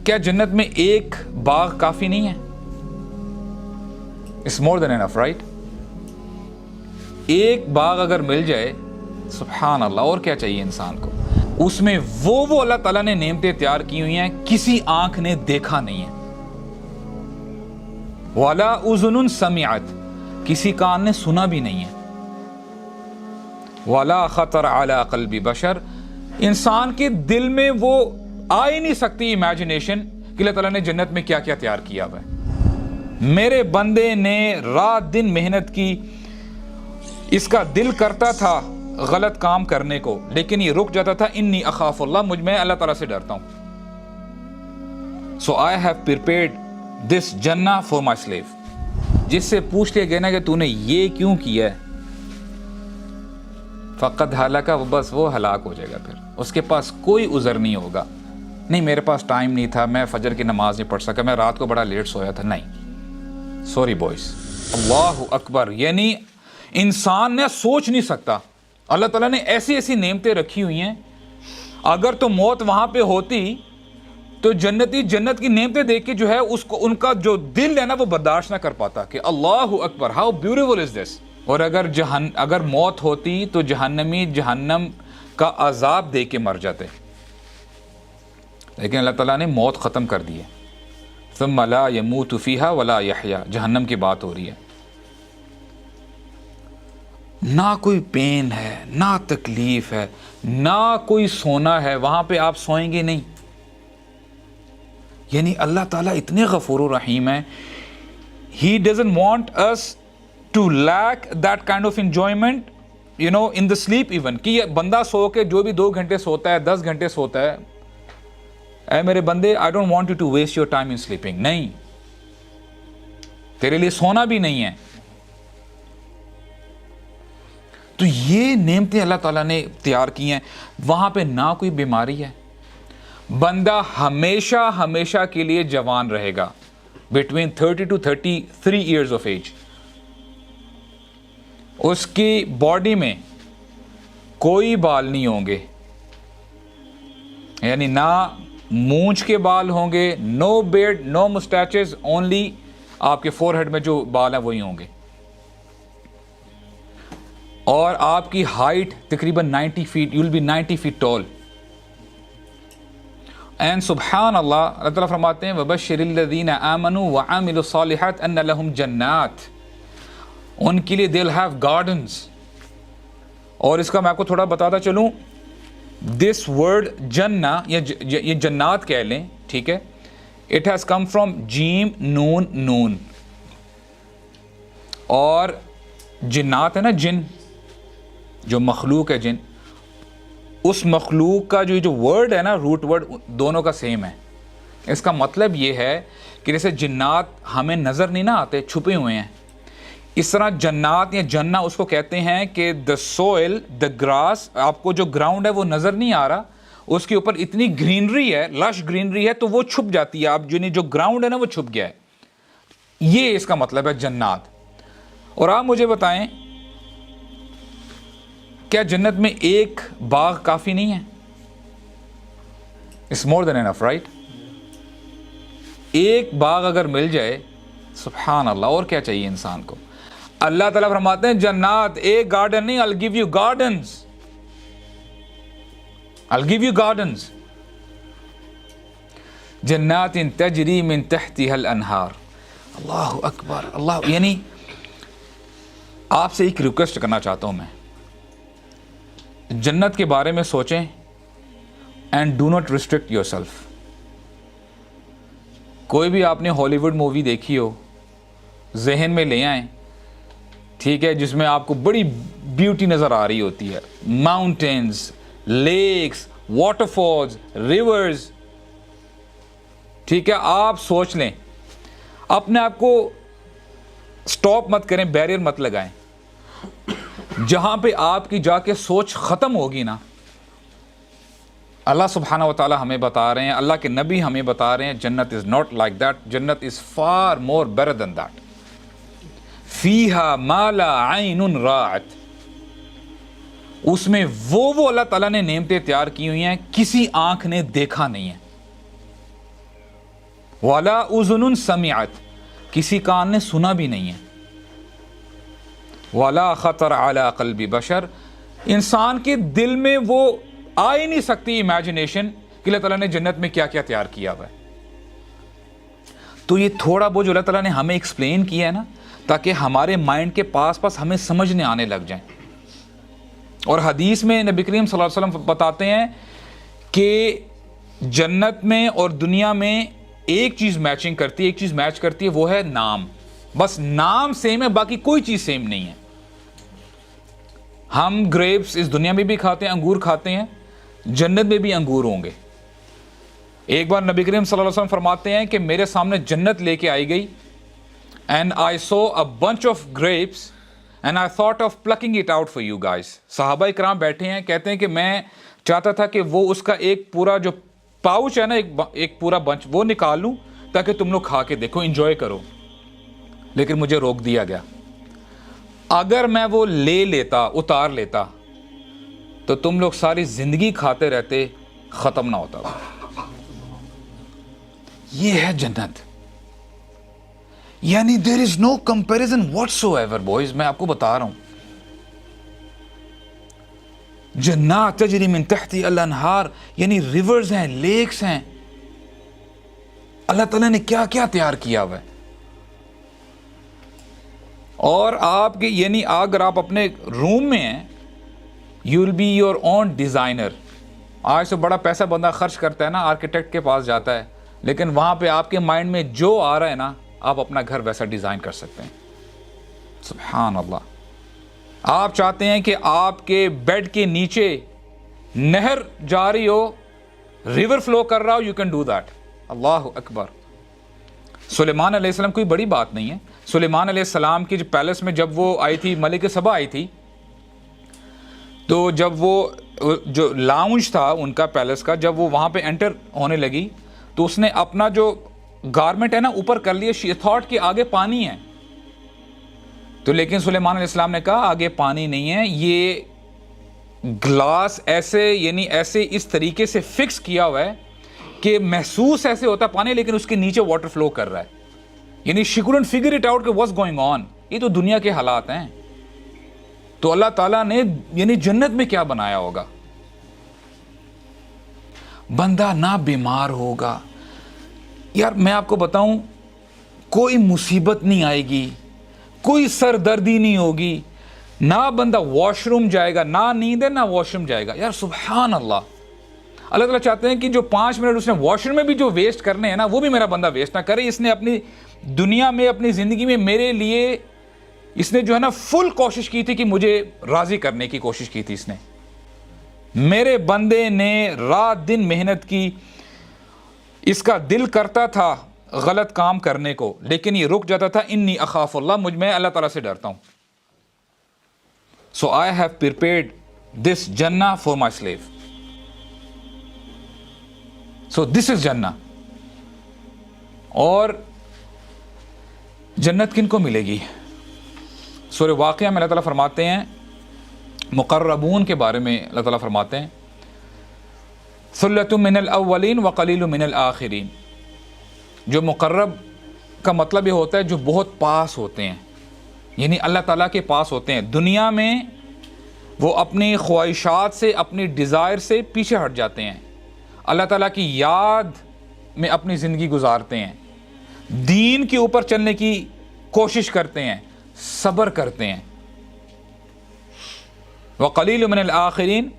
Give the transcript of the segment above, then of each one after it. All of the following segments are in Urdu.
کیا جنت میں ایک باغ کافی نہیں ہے؟ It's more than enough, right? ایک باغ اگر مل جائے سبحان اللہ، اور کیا چاہیے انسان کو؟ اس میں وہ اللہ تعالیٰ نے نعمتیں تیار کی ہوئی ہیں کسی آنکھ نے دیکھا نہیں ہے. وَلَا أُذُنٌ سَمِعَتْ، کسی کان نے سنا بھی نہیں ہے. وَلَا خَطَرَ عَلَىٰ قَلْبِ بَشَرٍ، انسان کے دل میں وہ آ ہی نہیں سکتی امیجنیشن کہ اللہ تعالیٰ نے جنت میں کیا کیا تیار کیا ہوا ہے. میرے بندے نے رات دن محنت کی، اس کا دل کرتا تھا غلط کام کرنے کو، لیکن یہ رک جاتا تھا. انی اخاف اللہ، میں اللہ تعالیٰ سے ڈرتا ہوں. So I have prepared this جنہ for my slave. جس سے پوچھ لیا گیا نا کہ تو نے یہ کیوں کیا ہے، فقط ہلاکا، بس وہ ہلاک ہو جائے گا. پھر اس کے پاس کوئی عذر نہیں ہوگا. نہیں میرے پاس ٹائم نہیں تھا، میں فجر کی نماز نہیں پڑھ سکا، میں رات کو بڑا لیٹ سویا تھا. نہیں، سوری بوائز. اللہ اکبر. یعنی انسان نے سوچ نہیں سکتا. اللہ تعالیٰ نے ایسی ایسی نعمتیں رکھی ہوئی ہیں، اگر تو موت وہاں پہ ہوتی تو جنتی جنت کی نعمتیں دیکھ کے جو ہے اس کو، ان کا جو دل ہے نا وہ برداشت نہ کر پاتا کہ اللہ اکبر، ہاؤ بیوٹیفل از دس. اور اگر موت ہوتی تو جہنمی جہنم کا عذاب دے کے مر جاتے، لیکن اللہ تعالیٰ نے موت ختم کر دی ہے. ثم لا يموت فيها ولا يحيا، جہنم کی بات ہو رہی ہے. نہ کوئی پین ہے، نہ تکلیف ہے، نہ کوئی سونا ہے، وہاں پہ آپ سوئیں گے نہیں. یعنی اللہ تعالیٰ اتنے غفور و رحیم ہے. He doesn't want us to lack that kind of enjoyment, you know, in the sleep even. کہ یہ بندہ سو کے جو بھی 2 گھنٹے سوتا ہے، 10 گھنٹے سوتا ہے، اے میرے بندے I don't want you to waste your time in sleeping. نہیں، تیرے لیے سونا بھی نہیں ہے. تو یہ نعمتیں اللہ تعالیٰ نے تیار کی ہیں. وہاں پہ نہ کوئی بیماری ہے، بندہ ہمیشہ ہمیشہ کے لیے جوان رہے گا، between 30 to 33 years of age. اس کی باڈی میں کوئی بال نہیں ہوں گے، یعنی نہ مونچھ کے بال ہوں گے، نو بیئرڈ، نو مسٹیچز، اونلی آپ کے فور ہیڈ میں جو بال ہیں وہی ہوں گے. اور آپ کی ہائٹ تقریباً 90 feet، you will be 90 feet tall. And سبحان اللہ، اللہ تعالیٰ فرماتے ہیں وَبَشِّرِ الَّذِينَ آمَنُوا وَعَمِلُوا الصَّالِحَاتِ أَنَّ لَهُمْ جَنَّاتٍ، ان کے لیے they'll have gardens. اور اس کا میں آپ کو تھوڑا بتاتا چلوں، this word جنہ، یہ جنات کہہ لیں، ٹھیک ہے، it has come from جیم نون نون. اور جنات ہے نا، جن جو مخلوق ہے، جن، اس مخلوق کا جو ورڈ ہے نا، روٹ ورڈ دونوں کا سیم ہے. اس کا مطلب یہ ہے کہ جیسے جنات ہمیں نظر نہیں نہ آتے، چھپے ہوئے ہیں، اس طرح جنات یا جنہ اس کو کہتے ہیں کہ the soil, the grass، آپ کو جو گراؤنڈ ہے وہ نظر نہیں آ رہا، اس کے اوپر اتنی گرینری ہے، لش گرینری ہے، تو وہ چھپ جاتی ہے. آپ جو گراؤنڈ ہے نا وہ چھپ گیا ہے. یہ اس کا مطلب ہے جنات. اور آپ مجھے بتائیں، کیا جنت میں ایک باغ کافی نہیں ہے؟ It's more than enough, right? ایک باغ اگر مل جائے سبحان اللہ، اور کیا چاہیے انسان کو؟ اللہ تعالیٰ فرماتے ہیں جنات، ایک گارڈن نہیں، I'll give you gardens. I'll give you gardens. جنات تجری من تحتها الانہار. اللہ اکبر. اللہ، یعنی آپ سے ایک ریکویسٹ کرنا چاہتا ہوں میں، جنت کے بارے میں سوچیں and do not restrict your self. کوئی بھی آپ نے ہالی ووڈ مووی دیکھی ہو، ذہن میں لے آئیں، ٹھیک ہے، جس میں آپ کو بڑی بیوٹی نظر آ رہی ہوتی ہے، mountains, lakes, waterfalls, rivers, ٹھیک ہے. آپ سوچ لیں، اپنے آپ کو سٹاپ مت کریں، بیریئر مت لگائیں. جہاں پہ آپ کی جا کے سوچ ختم ہوگی نا، اللہ سبحانہ و تعالیٰ ہمیں بتا رہے ہیں، اللہ کے نبی ہمیں بتا رہے ہیں، جنت از ناٹ لائک دیٹ، جنت is for more better than that. فیہا ما لا عین رأت، اس میں وہ اللہ تعالیٰ نے نعمتیں تیار کی ہوئی ہیں کسی آنکھ نے دیکھا نہیں ہے. ولا اذن سمعت, کسی کان نے سنا بھی نہیں ہے, ولا خطر علی قلب بشر, انسان کے دل میں وہ آ ہی نہیں سکتی امیجنیشن کہ اللہ تعالیٰ نے جنت میں کیا کیا تیار کیا ہوا ہے. تو یہ تھوڑا بہت جو اللہ تعالیٰ نے ہمیں ایکسپلین کیا ہے نا, تاکہ ہمارے مائنڈ کے پاس ہمیں سمجھنے آنے لگ جائیں. اور حدیث میں نبی کریم صلی اللہ علیہ وسلم بتاتے ہیں کہ جنت میں اور دنیا میں ایک چیز میچنگ کرتی ہے, ایک چیز میچ کرتی ہے, وہ ہے نام. بس نام سیم ہے, باقی کوئی چیز سیم نہیں ہے. ہم گریپس اس دنیا میں بھی کھاتے ہیں, انگور کھاتے ہیں, جنت میں بھی انگور ہوں گے. ایک بار نبی کریم صلی اللہ علیہ وسلم فرماتے ہیں کہ میرے سامنے جنت لے کے آئی گئی, and I saw a bunch of grapes and I thought of plucking it out for you guys. صحابہ اکرام بیٹھے ہیں, کہتے ہیں کہ میں چاہتا تھا کہ وہ اس کا ایک پورا جو پاؤچ ہے نا, ایک پورا بنچ وہ نکال لوں تاکہ تم لوگ کھا کے دیکھو, انجوائے کرو, لیکن مجھے روک دیا گیا. اگر میں وہ لے لیتا, اتار لیتا, تو تم لوگ ساری زندگی کھاتے رہتے, ختم نہ ہوتا. یہ ہے جنت. یعنی there is no comparison whatsoever boys, میں آپ کو بتا رہا ہوں. جنات تجری من تحتی الانہار, یعنی ریورز ہیں, لیکس ہیں. اللہ تعالیٰ نے کیا کیا تیار کیا ہوا ہے. اور آپ کے یعنی اگر آپ اپنے روم میں ہیں, you will be your own designer. آج تو بڑا پیسہ بندہ خرچ کرتا ہے نا, آرکیٹیکٹ کے پاس جاتا ہے, لیکن وہاں پہ آپ کے مائنڈ میں جو آ رہا ہے نا, آپ اپنا گھر ویسا ڈیزائن کر سکتے ہیں. سبحان اللہ. آپ چاہتے ہیں کہ آپ کے بیڈ کے نیچے نہر جا رہی ہو, ریور فلو کر رہا ہو, یو کین ڈو دیٹ. اللہ اکبر. سلیمان علیہ السلام کوئی بڑی بات نہیں ہے. سلیمان علیہ السلام کی جو پیلس میں جب وہ آئی تھی, ملکہ سبا آئی تھی, تو جب وہ جو لاؤنج تھا ان کا پیلس کا, جب وہ وہاں پہ انٹر ہونے لگی تو اس نے اپنا جو گارمنٹ ہے نا اوپر کر لیا. شی تھاٹ کہ آگے پانی ہے, تو لیکن سلیمان علیہ السلام نے کہا آگے پانی نہیں ہے, یہ گلاس ایسے یعنی ایسے اس طریقے سے فکس کیا ہوا ہے کہ محسوس ایسے ہوتا ہے پانی, لیکن اس کے نیچے واٹر فلو کر رہا ہے. یعنی she couldn't figure it out کہ what's going on. یہ تو دنیا کے حالات ہیں. تو اللہ تعالیٰ نے یعنی جنت میں کیا بنایا ہوگا. بندہ نہ بیمار ہوگا. یار میں آپ کو بتاؤں, کوئی مصیبت نہیں آئے گی, کوئی سر دردی نہیں ہوگی, نہ بندہ واش روم جائے گا, نہ نیند ہے نہ واش روم جائے گا. یار سبحان اللہ. اللہ تعالیٰ چاہتے ہیں کہ جو 5 منٹ اس نے واش روم میں بھی جو ویسٹ کرنے ہیں نا, وہ بھی میرا بندہ ویسٹ نہ کرے. اس نے اپنی دنیا میں, اپنی زندگی میں میرے لیے اس نے جو ہے نا فل کوشش کی تھی کہ مجھے راضی کرنے کی کوشش کی تھی. اس نے, میرے بندے نے رات دن محنت کی, اس کا دل کرتا تھا غلط کام کرنے کو, لیکن یہ رک جاتا تھا. انی اخاف اللہ, میں اللہ تعالیٰ سے ڈرتا ہوں. So I have prepared this Jannah for my slave. So this is Jannah. اور جنت کن کو ملے گی؟ سورہ واقعہ میں اللہ تعالیٰ فرماتے ہیں, مقربون کے بارے میں اللہ تعالیٰ فرماتے ہیں, ثلۃ من الاولین وقلیل من الآخرین. جو مقرب کا مطلب یہ ہوتا ہے جو بہت پاس ہوتے ہیں, یعنی اللہ تعالیٰ کے پاس ہوتے ہیں. دنیا میں وہ اپنی خواہشات سے, اپنی ڈیزائر سے پیچھے ہٹ جاتے ہیں, اللہ تعالیٰ کی یاد میں اپنی زندگی گزارتے ہیں, دین کے اوپر چلنے کی کوشش کرتے ہیں, صبر کرتے ہیں. وقلیل من الآخرین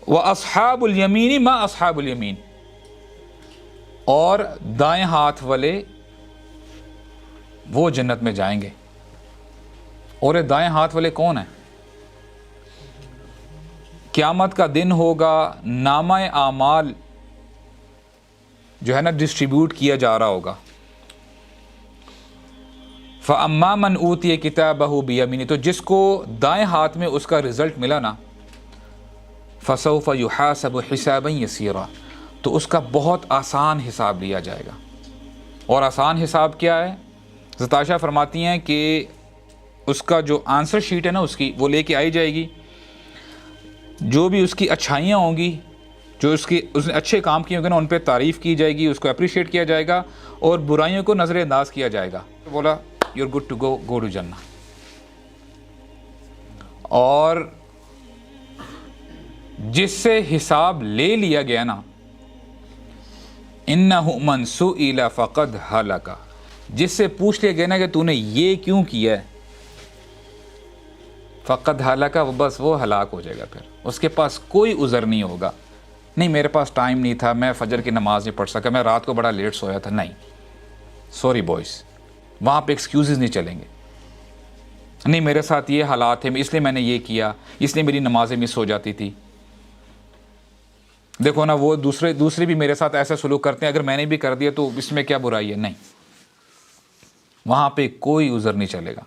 واصحاب الیمین ما اصحاب الیمین. اور دائیں ہاتھ والے وہ جنت میں جائیں گے. اور یہ دائیں ہاتھ والے کون ہیں؟ قیامت کا دن ہوگا, نامہ اعمال جو ہے نا ڈسٹریبیوٹ کیا جا رہا ہوگا. فَأَمَّا مَنْ أُوتِيَ كِتَابَهُ بِيَمِينِهِ, تو جس کو دائیں ہاتھ میں اس کا رزلٹ ملا نا, فَسَوْفَ يُحَاسَبُ حِسَابًا يَسِيرًا, تو اس کا بہت آسان حساب لیا جائے گا. اور آسان حساب کیا ہے؟ حضرت عائشہ فرماتی ہیں کہ اس کا جو آنسر شیٹ ہے نا اس کی, وہ لے کے آئی جائے گی. جو بھی اس کی اچھائیاں ہوں گی جو اس نے اچھے کام کیے ہوں گے نا ان پہ تعریف کی جائے گی, اس کو اپریشیٹ کیا جائے گا, اور برائیوں کو نظر انداز کیا جائے گا. بولا you are good to go to جنہ. اور جس سے حساب لے لیا گیا نا, انہ من سئل فقد ہلک, جس سے پوچھ لیا گیا نا کہ تو نے یہ کیوں کیا ہے, فقد ہلک, بس وہ ہلاک ہو جائے گا. پھر اس کے پاس کوئی عذر نہیں ہوگا, نہیں میرے پاس ٹائم نہیں تھا, میں فجر کی نماز نہیں پڑھ سکا, میں رات کو بڑا لیٹ سویا تھا. نہیں, سوری بوائز, وہاں پہ ایکسکیوزز نہیں چلیں گے. نہیں میرے ساتھ یہ حالات ہیں, اس لیے میں نے یہ کیا, اس لیے میری نمازیں مس ہو جاتی تھی. دیکھو نا وہ دوسرے بھی میرے ساتھ ایسا سلوک کرتے ہیں, اگر میں نے بھی کر دیا تو اس میں کیا برائی ہے. نہیں, وہاں پہ کوئی عذر نہیں چلے گا.